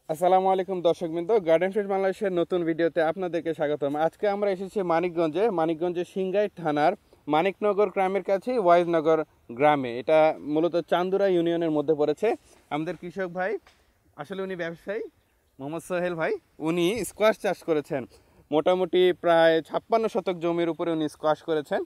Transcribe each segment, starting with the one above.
আসসালামু আলাইকুম দর্শকবৃন্দ, গার্ডেন ফ্রেশ বাংলাদেশের নতুন ভিডিওতে আপনাদেরকে স্বাগতম। আজকে আমরা এসেছি মানিকগঞ্জের সিংগাইর থানার মানিকনগর গ্রামের কাছে ওয়াইজনগর গ্রামে। এটা মূলত চান্দুরা ইউনিয়নের মধ্যে পড়েছে। আমাদের কৃষক ভাই, আসলে উনি ব্যবসায়ী, মোহাম্মদ সোহেল ভাই, উনি স্কোয়াশ চাষ করেছেন। মোটামুটি প্রায় 56 শতক জমির উপরে উনি স্কোয়াশ করেছেন।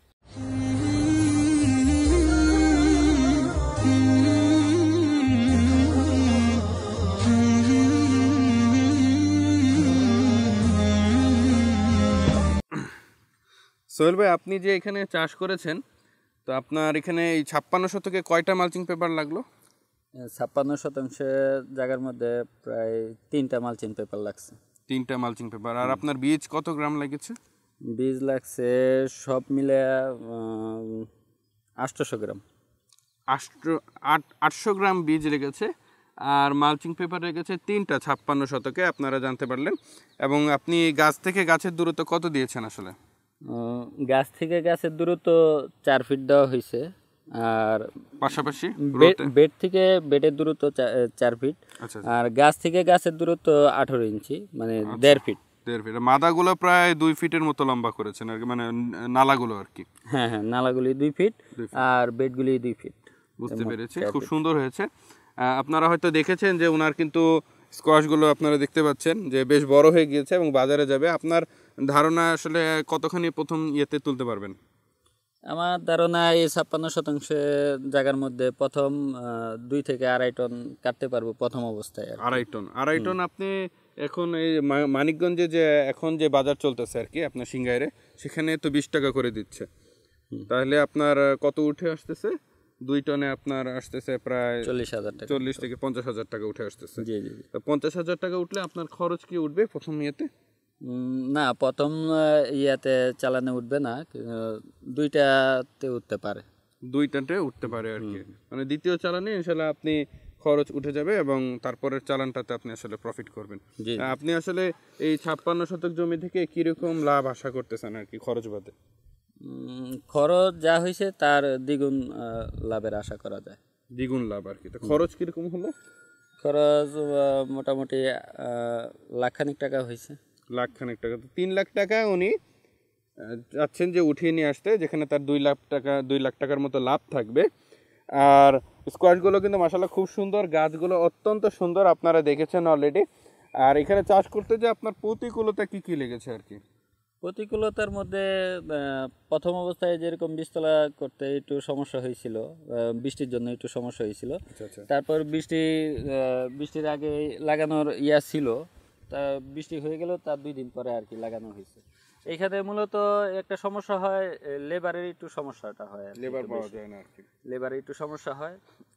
সোহেল ভাই, আপনি যে এখানে চাষ করেছেন, তো আপনার এখানে এই 56 শতকে কয়টা মালচিং পেপার লাগলো? 56 শতাংশের জায়গার মধ্যে প্রায় 3টা মালচিং পেপার লাগছে। 3টা মালচিং পেপার। আর আপনার বীজ কত গ্রাম লেগেছে? বীজ লাগছে সব মিলে 800 গ্রাম। 800 গ্রাম বীজ লেগেছে। আর মালচিং পেপার লেগেছে 3টা 56 শতকে, আপনারা জানতে পারলেন। এবং আপনি গাছ থেকে গাছের দূরত্ব কত দিয়েছেন আসলে? গাছ থেকে গাছের দূরত্ব 4 ফিট দেওয়া হয়েছে। আর পাশাপাশি বেড থেকে বেডের দূরত্ব 4 ফিট। আর গাছ থেকে গাছের দূরত্ব 18 ইঞ্চি, মানে 1.5 ফিট। 1.5 ফিট। মাদাগুলো প্রায় 2 ফিটের মতো লম্বা করেছেন আর কি, মানে নালাগুলো আর কি। হ্যাঁ, নালাগুলি 2 ফিট আর বেডগুলি 2 ফিট। বুঝতে পেরেছি, খুব সুন্দর হয়েছে। আপনারা হয়তো দেখেছেন যে ওনার কিন্তু স্কোয়াশগুলো আপনারা দেখতে পাচ্ছেন যে বেশ বড় হয়ে গিয়েছে এবং বাজারে যাবে। আপনার ধারণা আসলে কতখানি প্রথম ইয়েতে তুলতে পারবেন? আমার ধারণা এই 56 শতাংশ জায়গার মধ্যে প্রথম 2 থেকে 2.5 টন কাটতে পারবো প্রথম অবস্থায়। 2.5 টন। আপনি এখন এই মানিকগঞ্জে যে এখন যে বাজার চলতেছে আর কি, আপনার সিংগাইরে, সেখানে তো 20 টাকা করে দিচ্ছে। তাহলে আপনার কত উঠে আসতেছে? 2 টনে আপনার আসতেছে প্রায় 40,000 টাকা, 40 থেকে 50,000 টাকা উঠে আসতেছে। জি। 50,000 টাকা উঠলে আপনার খরচ কি উঠবে প্রথম ইয়েতে? না, প্রথম ইয়াতে চালানে উঠবে না, 2টাতে উঠতে পারে। 2টাতে উঠতে পারে আর কি, মানে দ্বিতীয় চালানে ইনশাল্লাহ আপনি খরচ উঠে যাবে এবং তারপরের চালানটাতে আপনি আসলে প্রফিট করবেন। আপনি আসলে এই 56 শতক জমি থেকে কিরকম লাভ আশা করতেছেন আর কি, খরচ বাদে? খরচ যা হয়েছে তার দ্বিগুণ লাভের আশা করা যায়। দ্বিগুণ লাভ আর কি। তো খরচ কিরকম হলো? খরচ মোটামুটি লাখখানিক টাকা হয়েছে। লাখখানিক টাকা। তো 3 লাখ টাকা উনি চাচ্ছেন যে উঠিয়ে নিয়ে আসতে, যেখানে তার 2 লাখ টাকার মতো লাভ থাকবে। আর স্কোয়াশগুলো কিন্তু মাশাআল্লাহ খুব সুন্দর, গাছগুলো অত্যন্ত সুন্দর, আপনারা দেখেছেন অলরেডি। আর এখানে চাষ করতে যে আপনার প্রতিকূলতা কি লেগেছে আর কি? প্রতিকূলতার মধ্যে প্রথম অবস্থায় যেরকম বীজতলা করতে একটু সমস্যা হয়েছিল, বৃষ্টির জন্য একটু সমস্যা হয়েছিল। তারপর বৃষ্টির আগে লাগানোর ইয়া ছিল, তা বৃষ্টি হয়ে গেল তার 2 দিন পরে আর কি লাগানো হয়েছে। এইখানে মূলত একটা সমস্যা হয়, লেবারের একটু সমস্যাটা হয়, লেবার পাওয়া যায় না আর কি। লেবারের একটু সমস্যা হয়।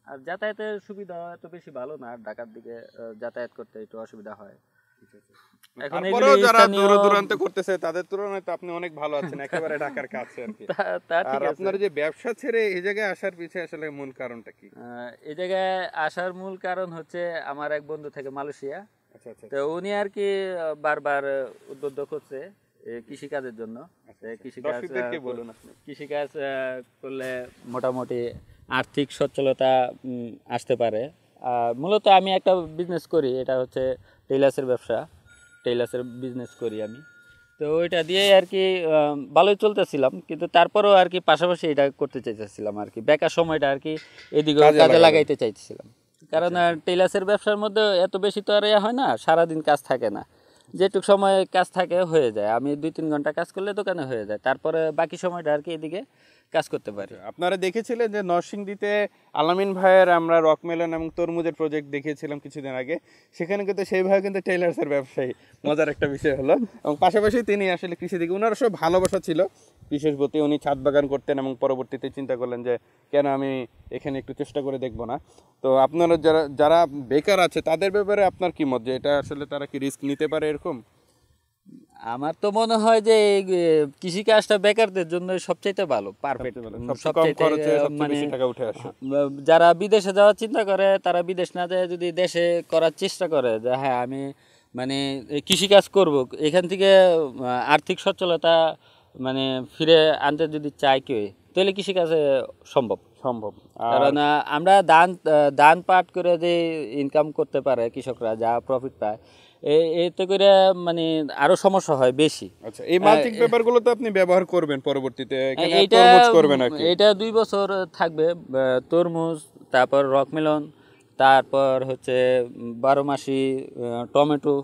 আর যাতায়াতের সুবিধা এত বেশি ভালো না, ঢাকার দিকে যাতায়াত করতে একটু অসুবিধা হয়। তারপরেও যারা দূর দূরান্তে করতেছে তাদের তুলনায় তো আপনি অনেক ভালো আছেন, একেবারে ঢাকার কাছে আর কি। আর আপনার যে ব্যবসা ছেড়ে এই জায়গায় আসার পিছনে আসলে মূল কারণটা কি? এই জায়গায় আসার মূল কারণ হচ্ছে আমার এক বন্ধু থেকে মালয়েশিয়া। তো উনি আর কি বারবার উদ্বুদ্ধ করছে কৃষিকাজের জন্য। কৃষিকাজ করলে মোটামুটি আর্থিক সচ্ছলতা আসতে পারে। মূলত আমি একটা বিজনেস করি, এটা হচ্ছে টেইলার্সের ব্যবসা, টেইলার্সের বিজনেস করি আমি। তো ওইটা দিয়ে আর কি ভালোই চলতেছিলাম, কিন্তু তারপরেও আর কি পাশাপাশি এটা করতে চাইতেছিলাম আর কি, বেকার সময়টা আর কি এদিকে কাজে লাগাইতে চাইতেছিলাম। কারণ টেইলার্সের ব্যবসার মধ্যে এত বেশি তো আর হয় না, সারাদিন কাজ থাকে না, যেটুক সময় কাজ থাকে হয়ে যায়। আমি 2-3 ঘন্টা কাজ করলে দোকানে হয়ে যায়, তারপরে বাকি সময়টা আর কি এদিকে কাজ করতে পারি। আপনারা দেখেছিলেন যে নরসিংদীতে আলামিন ভাইয়ের আমরা রকমেলন এবং তরমুজের প্রজেক্ট দেখিয়েছিলাম কিছুদিন আগে, সেখানে কিন্তু সেই ভাই কিন্তু টেইলার্সের ব্যবসায়ী। মজার একটা বিষয় হলো, এবং পাশাপাশি তিনি আসলে কৃষি দিকে ওনার সব ভালোবাসা ছিল কৃষির প্রতি। উনি ছাদ বাগান করতেন এবং পরবর্তীতে চিন্তা করলেন যে কেন আমি এখানে একটু চেষ্টা করে দেখবো না। তো আপনারা যারা বেকার আছে তাদের ব্যাপারে আপনার কি মত, যে এটা আসলে তারা কি রিস্ক নিতে পারে এরকম? আমার তো মনে হয় যে কৃষিকাজটা বেকারদের জন্য সবচাইতে ভালো, পারফেক্ট, মানে যারা বিদেশে যাওয়ার চিন্তা করে তারা বিদেশ না যায় যদি দেশে করার চেষ্টা করে যে হ্যাঁ আমি মানে কৃষিকাজ করব, এখান থেকে আর্থিক সচ্ছলতা মানে ফিরে আনতে যদি চায় কেউ, তাহলে কৃষিকাজে সম্ভব। সম্ভব। কারণ আমরা ধান পাট করে যে ইনকাম করতে পারে কৃষকরা, যা প্রফিট পায়, এতে করে মানে আরো সমস্যা হয় বেশি। আচ্ছা, এই মালচিং পেপার গুলো তো আপনি ব্যবহার করবেন পরবর্তীতে, এখানে এইটা তরমুজ করবেন আর কি। এটা 2 বছর থাকবে, তরমুজ, তারপর রকমেলন, তারপর হচ্ছে 12 মাসি টমেটো,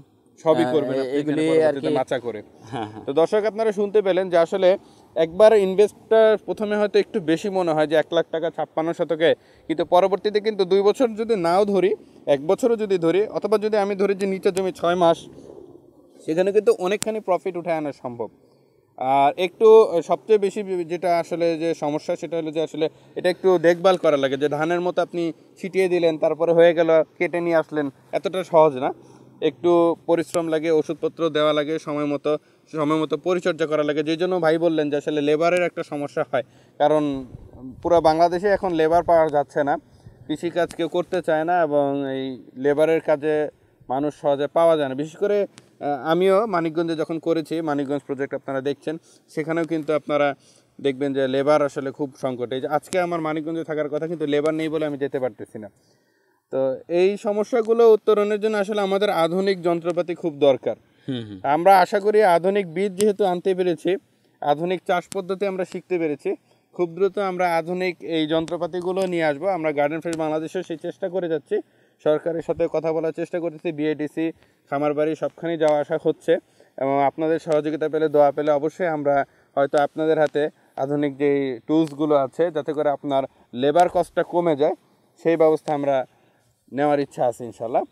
সবই করবেন আপনি এগুলি এখানে আর কি। পরবর্তীতে মাচা করে। হ্যাঁ। তো দর্শক আপনারা শুনতে পেলেন যে আসলে একবার ইনভেস্টটা প্রথমে হয়তো একটু বেশি মনে হয় যে 1 লাখ টাকা 56 শতকে, কিন্তু পরবর্তীতে কিন্তু 2 বছর যদি নাও ধরি, 1 বছরও যদি ধরি, অথবা যদি আমি ধরি যে নিচে জমি 6 মাস, সেখানে কিন্তু অনেকখানি প্রফিট উঠে আনা সম্ভব। আর একটু সবচেয়ে বেশি যেটা আসলে যে সমস্যা, সেটা হলো যে আসলে এটা একটু দেখভাল করা লাগে, যে ধানের মতো আপনি ছিটিয়ে দিলেন তারপরে হয়ে গেল, কেটে নিয়ে আসলেন, এতটা সহজ না। একটু পরিশ্রম লাগে, ওষুধপত্র দেওয়া লাগে, সময় মতো পরিচর্যা করা লাগে। যেই জন্য ভাই বললেন যে আসলে লেবারের একটা সমস্যা হয়, কারণ পুরো বাংলাদেশে এখন লেবার পাওয়া যাচ্ছে না, কৃষিকাজ কেউ করতে চায় না, এবং এই লেবারের কাজে মানুষ সহজে পাওয়া যায় না। বিশেষ করে আমিও মানিকগঞ্জে যখন করেছি, মানিকগঞ্জ প্রজেক্ট আপনারা দেখছেন, সেখানেও কিন্তু আপনারা দেখবেন যে লেবার আসলে খুব সংকট। এই যে আজকে আমার মানিকগঞ্জে থাকার কথা, কিন্তু লেবার নেই বলে আমি যেতে পারতেছি না। তো এই সমস্যাগুলো উত্তরণের জন্য আসলে আমাদের আধুনিক যন্ত্রপাতি খুব দরকার। আমরা আশা করি আধুনিক বীজ যেহেতু আনতে পেরেছি, আধুনিক চাষ পদ্ধতি আমরা শিখতে পেরেছি, খুব দ্রুত আমরা আধুনিক এই যন্ত্রপাতিগুলো নিয়ে আসবো। আমরা গার্ডেন ফ্রেশ বাংলাদেশেও সেই চেষ্টা করে যাচ্ছি, সরকারের সাথে কথা বলার চেষ্টা করতেছি, বিএডিসি, খামারবাড়ি সবখানেই যাওয়া আসা হচ্ছে, এবং আপনাদের সহযোগিতা পেলে, দোয়া পেলে অবশ্যই আমরা হয়তো আপনাদের হাতে আধুনিক যেই টুলসগুলো আছে, যাতে করে আপনার লেবার কস্টটা কমে যায়, সেই ব্যবস্থা আমরা নেওয়ার ইচ্ছা আছে ইনশাল্লাহ।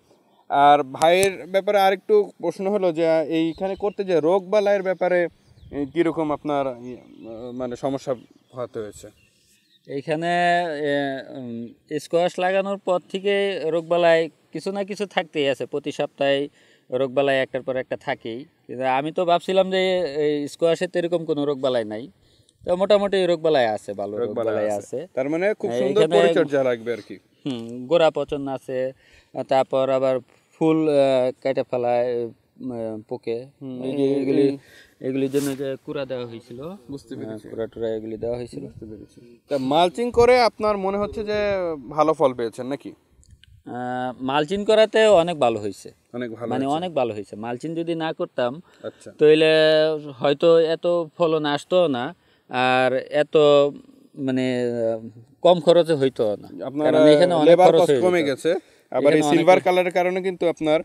আর ভাইয়ের ব্যাপারে আরেকটু প্রশ্ন হলো যে এইখানে করতে যে রোগ বালাইয়ের ব্যাপারে কীরকম আপনার মানে সমস্যা হতে হয়েছে? এইখানে স্কোয়াশ লাগানোর পর থেকে রোগবালাই কিছু না কিছু থাকতেই আছে, প্রতি সপ্তাহে রোগবালাই একটার পর একটা থাকেই। কিন্তু আমি তো ভাবছিলাম যে এই স্কোয়াশের তো এরকম কোনো রোগবালাই নাই, তো মোটামুটি রোগবালাই আছে, ভালো রোগবালাই আছে। তার মানে খুব সুন্দর পরিচর্যা লাগবে আর কি। গোড়া পচন আছে, তারপর আবার ফুল কেটে ফেলায় পোকে, এগুলির জন্য যে কুড়া দেওয়া হয়েছিল, বুঝতে পেরেছি, কুড়া টুরা এগুলি দেওয়া হয়েছিল। বুঝতে পেরেছি। তা মালচিং করে আপনার মনে হচ্ছে যে ভালো ফল পেয়েছেন নাকি? মালচিং করাতে অনেক ভালো হয়েছে, অনেক ভালো, মানে অনেক ভালো হয়েছে। মালচিং যদি না করতাম, আচ্ছা, তাহলে হয়তো এত ফলন আসতো না, আর এত মানে কম খরচে হইতো না। আপনার লেবার কস্ট কমে গেছে। আবার এই সিলভার কালারের কারণে কিন্তু আপনার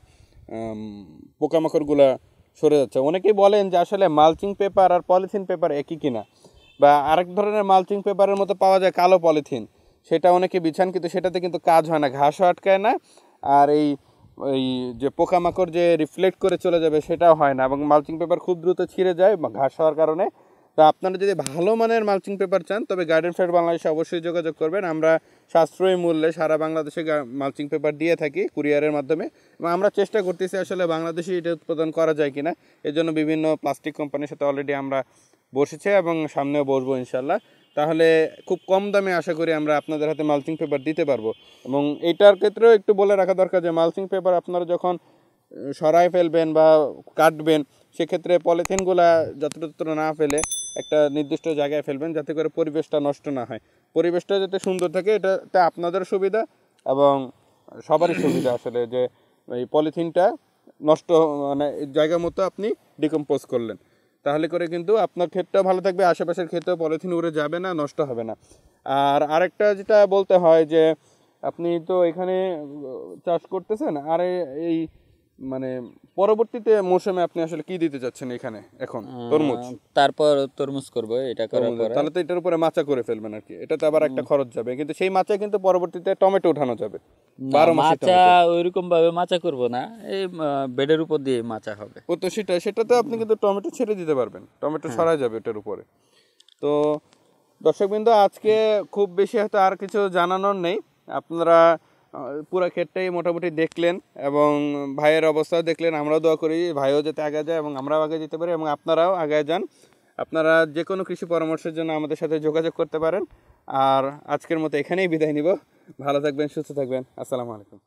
পোকামাকড়গুলা সরে যাচ্ছে। অনেকেই বলেন যে আসলে মালচিং পেপার আর পলিথিন পেপার একই কিনা, বা আরেক ধরনের মালচিং পেপারের মতো পাওয়া যায় কালো পলিথিন, সেটা অনেকে বিছান, কিন্তু সেটাতে কিন্তু কাজ হয় না, ঘাসও আটকায় না, আর এই যে পোকামাকড় যে রিফ্লেক্ট করে চলে যাবে সেটাও হয় না, এবং মালচিং পেপার খুব দ্রুত ছিঁড়ে যায় ঘাস হওয়ার কারণে। তো আপনারা যদি ভালো মানের মালচিং পেপার চান, তবে গার্ডেন ফ্রেশ বাংলাদেশে অবশ্যই যোগাযোগ করবেন। আমরা সাশ্রয়ী মূল্যে সারা বাংলাদেশে মালচিং পেপার দিয়ে থাকি কুরিয়ারের মাধ্যমে, এবং আমরা চেষ্টা করতেছি আসলে বাংলাদেশে এটা উৎপাদন করা যায় কিনা। এর জন্য বিভিন্ন প্লাস্টিক কোম্পানির সাথে অলরেডি আমরা বসেছি, এবং সামনেও বসবো ইনশাল্লাহ। তাহলে খুব কম দামে আশা করি আমরা আপনাদের হাতে মালচিং পেপার দিতে পারবো। এবং এইটার ক্ষেত্রেও একটু বলে রাখা দরকার যে মালচিং পেপার আপনারা যখন সরাই ফেলবেন বা কাটবেন, সেক্ষেত্রে পলিথিনগুলা যত্র না ফেলে একটা নির্দিষ্ট জায়গায় ফেলবেন, যাতে করে পরিবেশটা নষ্ট না হয়। পরিবেশটা যাতে সুন্দর থাকে, এটাতে আপনাদের সুবিধা এবং সবারই সুবিধা আসলে, যে এই পলিথিনটা নষ্ট মানে জায়গা মতো আপনি ডিকম্পোজ করলেন, তাহলে করে কিন্তু আপনার ক্ষেতটাও ভালো থাকবে, আশেপাশের ক্ষেতেও পলিথিন উড়ে যাবে না, নষ্ট হবে না। আর আরেকটা যেটা বলতে হয় যে আপনি তো এখানে চাষ করতেছেন, আর এই মানে পরবর্তীতে মৌসুমে আপনি আসলে কি দিতে যাচ্ছেন এখানে এখন? তরমুজ, তারপর তরমুজ করবো, এটা করার পরে তাহলে তো এটার উপরে মাচা করে ফেলবেন আর কি, এটাতে আবার একটা খরচ যাবে, কিন্তু সেই মাচায় কিন্তু পরবর্তীতে টমেটো উঠানো যাবে। মাচা ওইরকম ভাবে মাচা করব না, এই বেডের উপর দিয়ে মাচা হবে। ও তো সেটাতে আপনি কিন্তু টমেটো ছেড়ে দিতে পারবেন, টমেটো ছড়ায় যাবে এটার উপরে। তো দর্শকবৃন্দ, আজকে খুব বেশি হয়তো আর কিছু জানানোর নেই, আপনারা পুরো ক্ষেতটাই মোটামুটি দেখলেন, এবং ভাইয়ের অবস্থাও দেখলেন। আমরাও দোয়া করি ভাইও যাতে আগে যায় এবং আমরাও আগে যেতে পারি, এবং আপনারাও আগে যান। আপনারা যে কোনো কৃষি পরামর্শের জন্য আমাদের সাথে যোগাযোগ করতে পারেন। আর আজকের মতো এখানেই বিদায় নিব। ভালো থাকবেন, সুস্থ থাকবেন। আসসালামু আলাইকুম।